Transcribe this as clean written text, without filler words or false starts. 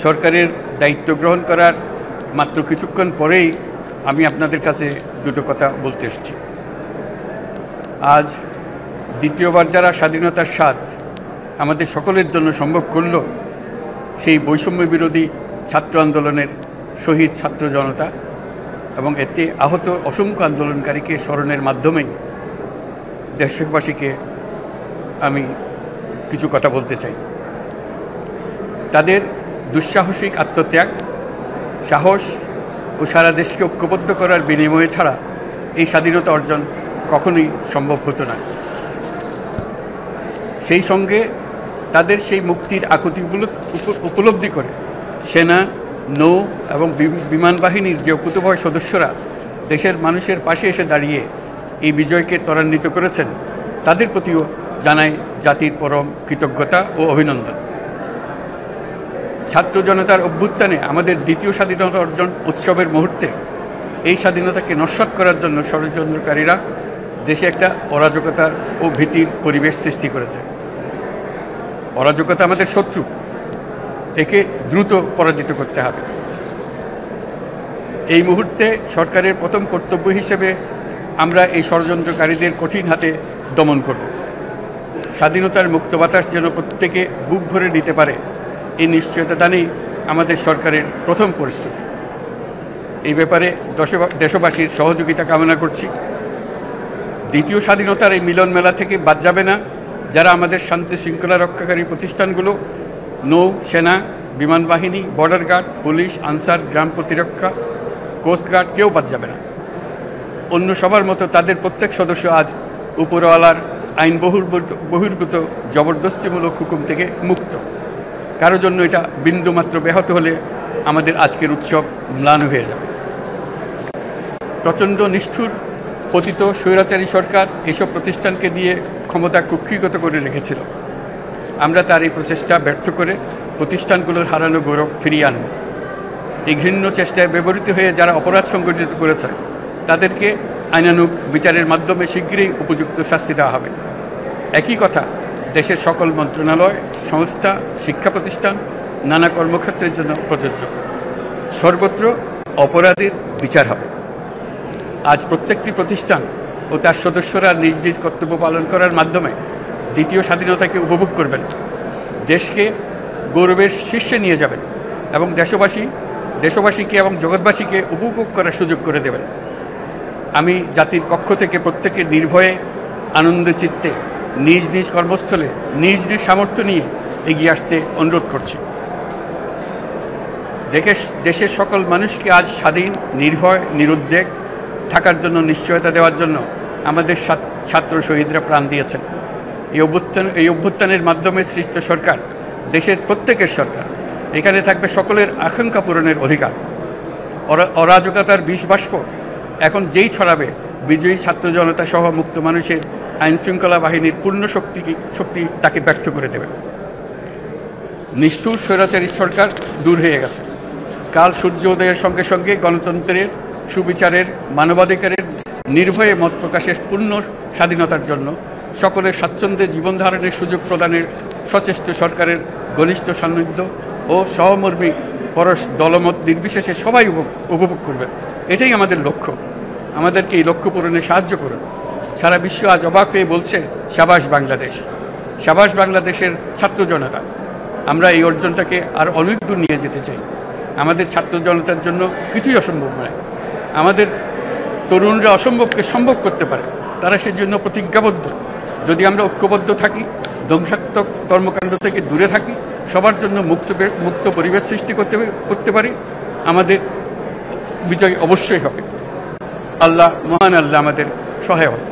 সরকারের দায়িত্ব গ্রহণ করার মাত্র কিছুক্ষণ পরেই আমি আপনাদের কাছে দুটো কথা বলতে এসেছি। আজ দ্বিতীয়বার যারা স্বাধীনতার স্বাদ আমাদের সকলের জন্য সম্ভব করল, সেই বৈষম্য বিরোধী ছাত্র আন্দোলনের শহীদ ছাত্র জনতা এবং এতে আহত অসংখ্য আন্দোলনকারীকে স্মরণের মাধ্যমেই দেশবাসীকে আমি কিছু কথা বলতে চাই। তাদের দুঃসাহসিক আত্মত্যাগ, সাহস ও সারা দেশকে ঐক্যবদ্ধ করার বিনিময়ে ছাড়া এই স্বাধীনতা অর্জন কখনোই সম্ভব হতো না। সেই সঙ্গে তাদের সেই মুক্তির আকুতি উপলব্ধি করে সেনা, নৌ এবং বিমান বাহিনীর যে অকুতোভয় সদস্যরা দেশের মানুষের পাশে এসে দাঁড়িয়ে এই বিজয়কে ত্বরান্বিত করেছেন, তাদের প্রতিও জানাই জাতির পরম কৃতজ্ঞতা ও অভিনন্দন। ছাত্র জনতার অভ্যুত্থানে আমাদের দ্বিতীয় স্বাধীনতা অর্জন উৎসবের মুহূর্তে এই স্বাধীনতাকে নস্যাৎ করার জন্য ষড়যন্ত্রকারীরা দেশে একটা অরাজকতার ও ভীতির পরিবেশ সৃষ্টি করেছে। অরাজকতা আমাদের শত্রু, একে দ্রুত পরাজিত করতে হবে। এই মুহূর্তে সরকারের প্রথম কর্তব্য হিসেবে আমরা এই ষড়যন্ত্রকারীদের কঠিন হাতে দমন করব। স্বাধীনতার মুক্ত বাতাস যেন প্রত্যেকে বুক ভরে নিতে পারে, এই নিশ্চয়তা দানেই আমাদের সরকারের প্রথম পরিস্থিতি। এই ব্যাপারে দেশবাসীর সহযোগিতা কামনা করছি। দ্বিতীয় স্বাধীনতার এই মিলন মেলা থেকে বাদ যাবে না যারা আমাদের শান্তি শৃঙ্খলা রক্ষাকারী প্রতিষ্ঠানগুলো, নৌ, সেনা, বিমান বাহিনী, বর্ডার গার্ড, পুলিশ, আনসার, গ্রাম প্রতিরক্ষা, কোস্টগার্ড, কেউ বাদ যাবে না। অন্য সবার মতো তাদের প্রত্যেক সদস্য আজ উপরওয়ালার আইন বহির্ভূত জবরদস্তিমূলক হুকুম থেকে মুক্ত। কারো জন্য এটা বিন্দুমাত্র ব্যাহত হলে আমাদের আজকের উৎসব ম্লান হয়ে যাবে। প্রচণ্ড নিষ্ঠুর পতিত স্বৈরাচারী সরকার এসব প্রতিষ্ঠানকে দিয়ে ক্ষমতা কুক্ষিগত করে রেখেছিল। আমরা তার এই প্রচেষ্টা ব্যর্থ করে প্রতিষ্ঠানগুলোর হারানো গৌরব ফিরিয়ে আনব। এই ঘৃণ্য চেষ্টায় ব্যবহৃত হয়ে যারা অপরাধ সংগঠিত করেছে তাদেরকে আইনানুগ বিচারের মাধ্যমে শীঘ্রই উপযুক্ত শাস্তি দেওয়া হবে। একই কথা দেশের সকল মন্ত্রণালয়, সংস্থা, শিক্ষা প্রতিষ্ঠান, নানা কর্মক্ষেত্রের জন্য প্রযোজ্য। সর্বত্র অপরাধীর বিচার হবে। আজ প্রত্যেকটি প্রতিষ্ঠান ও তার সদস্যরা নিজ নিজ কর্তব্য পালন করার মাধ্যমে দ্বিতীয় স্বাধীনতাকে উপভোগ করবেন, দেশকে গৌরবের শীর্ষে নিয়ে যাবেন এবং দেশবাসীকে এবং জগৎবাসীকে উপভোগ করার সুযোগ করে দেবেন। আমি জাতির পক্ষ থেকে প্রত্যেকে নির্ভয়ে আনন্দ চিত্তে নিজ নিজ কর্মস্থলে নিজ নিজ সামর্থ্য নিয়ে এগিয়ে আসতে অনুরোধ করছি। দেশের সকল মানুষকে আজ স্বাধীন, নির্ভয়, নিরুদ্বেগ থাকার জন্য নিশ্চয়তা দেওয়ার জন্য আমাদের ছাত্র শহীদরা প্রাণ দিয়েছেন। এই অভ্যুত্থানের মাধ্যমে সৃষ্ট সরকার দেশের প্রত্যেকের সরকার। এখানে থাকবে সকলের আকাঙ্ক্ষা পূরণের অধিকার। অরাজকতার বিষবাষ্প এখন যেই ছড়াবে, বিজয়ী ছাত্র জনতা সহ মুক্ত মানুষের আইনশৃঙ্খলা বাহিনীর পূর্ণ শক্তি তাকে ব্যর্থ করে দেবে। নিষ্ঠুর স্বৈরাচারী সরকার দূর হয়ে গেছে। কাল সূর্য উদয়ের সঙ্গে সঙ্গে গণতন্ত্রের, সুবিচারের, মানবাধিকারের নির্ভয়ে মত প্রকাশের পূর্ণ স্বাধীনতার জন্য সকলের স্বাচ্ছন্দ্যে জীবন ধারণের সুযোগ প্রদানের সচেষ্ট সরকারের ঘনিষ্ঠ সান্নিধ্য ও সহমর্মী পরশ দলমত নির্বিশেষে সবাই উপভোগ করবে। এটাই আমাদের লক্ষ্য। আমাদেরকে এই লক্ষ্য পূরণে সাহায্য করুন। সারা বিশ্ব আজ অবাক হয়ে বলছে, সাবাস বাংলাদেশ, সাবাস বাংলাদেশের ছাত্র জনতা। আমরা এই অর্জনটাকে আর অনেক দূর নিয়ে যেতে চাই। আমাদের ছাত্র জনতার জন্য কিছুই অসম্ভব নয়। আমাদের তরুণরা অসম্ভবকে সম্ভব করতে পারে, তারা সেজন্য প্রতিজ্ঞাবদ্ধ। যদি আমরা ঐক্যবদ্ধ থাকি, ধ্বংসাত্মক কর্মকাণ্ড থেকে দূরে থাকি, সবার জন্য মুক্ত পরিবেশ সৃষ্টি করতে পারি, আমাদের বিজয় অবশ্যই হবে। আল্লাহ, মহান আল্লাহ আমাদের সহায় হন।